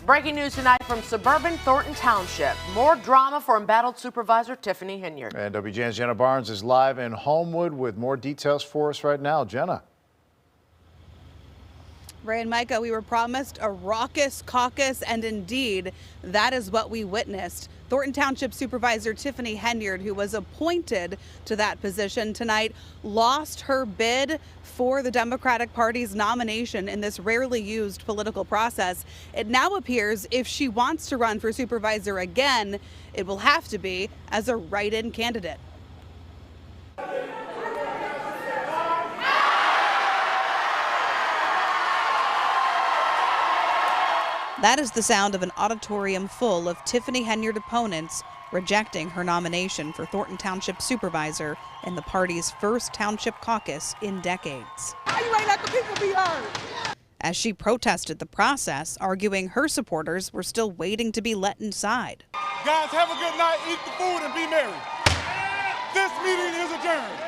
Breaking news tonight from suburban Thornton Township. More drama for embattled Supervisor Tiffany Henyard. And WGN's Jenna Barnes is live in Homewood with more details for us right now. Jenna. Ray and Micah, we were promised a raucous caucus, and indeed, that is what we witnessed. Thornton Township Supervisor Tiffany Henyard, who was appointed to that position tonight, lost her bid for the Democratic Party's nomination in this rarely used political process. It now appears if she wants to run for supervisor again, it will have to be as a write-in candidate. That is the sound of an auditorium full of Tiffany Henyard opponents rejecting her nomination for Thornton Township Supervisor in the party's first township caucus in decades. How you ain't let the people be heard? As she protested the process, arguing her supporters were still waiting to be let inside. Guys, have a good night, eat the food, and be merry. This meeting is adjourned.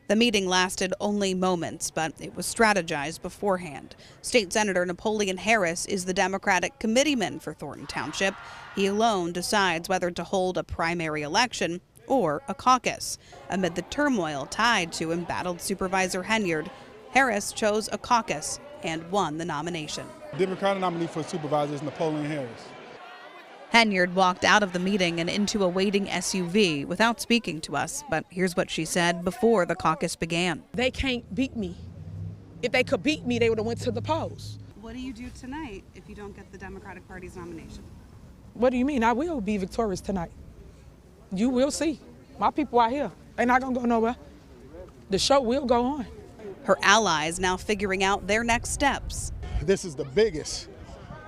The meeting lasted only moments, but it was strategized beforehand. State Senator Napoleon Harris is the Democratic committeeman for Thornton Township. He alone decides whether to hold a primary election or a caucus. Amid the turmoil tied to embattled Supervisor Henyard, Harris chose a caucus and won the nomination. Democratic nominee for supervisor is Napoleon Harris. Henyard walked out of the meeting and into a waiting SUV without speaking to us, but here's what she said before the caucus began. They can't beat me. If they could beat me, they would have went to the polls. What do you do tonight if you don't get the Democratic Party's nomination? What do you mean? I will be victorious tonight. You will see. My people are here. They're not going to go nowhere. The show will go on. Her allies now figuring out their next steps. This is the biggest.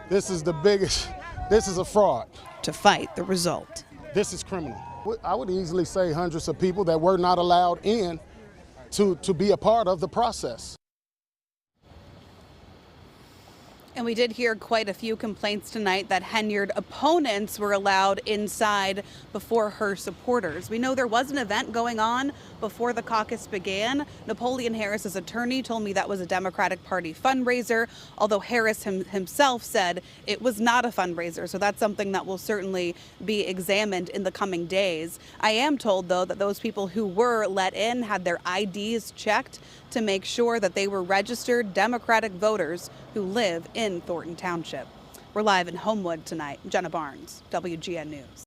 This is the biggest. This is a fraud. To fight the result. This is criminal. I would easily say hundreds of people that were not allowed in to be a part of the process. And we did hear quite a few complaints tonight that Henyard opponents were allowed inside before her supporters. We know there was an event going on before the caucus began. Napoleon Harris's attorney told me that was a Democratic Party fundraiser, although Harris himself said it was not a fundraiser. So that's something that will certainly be examined in the coming days. I am told, though, that those people who were let in had their IDs checked to make sure that they were registered Democratic voters who live in Thornton Township. We're live in Homewood tonight. Jenna Barnes, WGN News.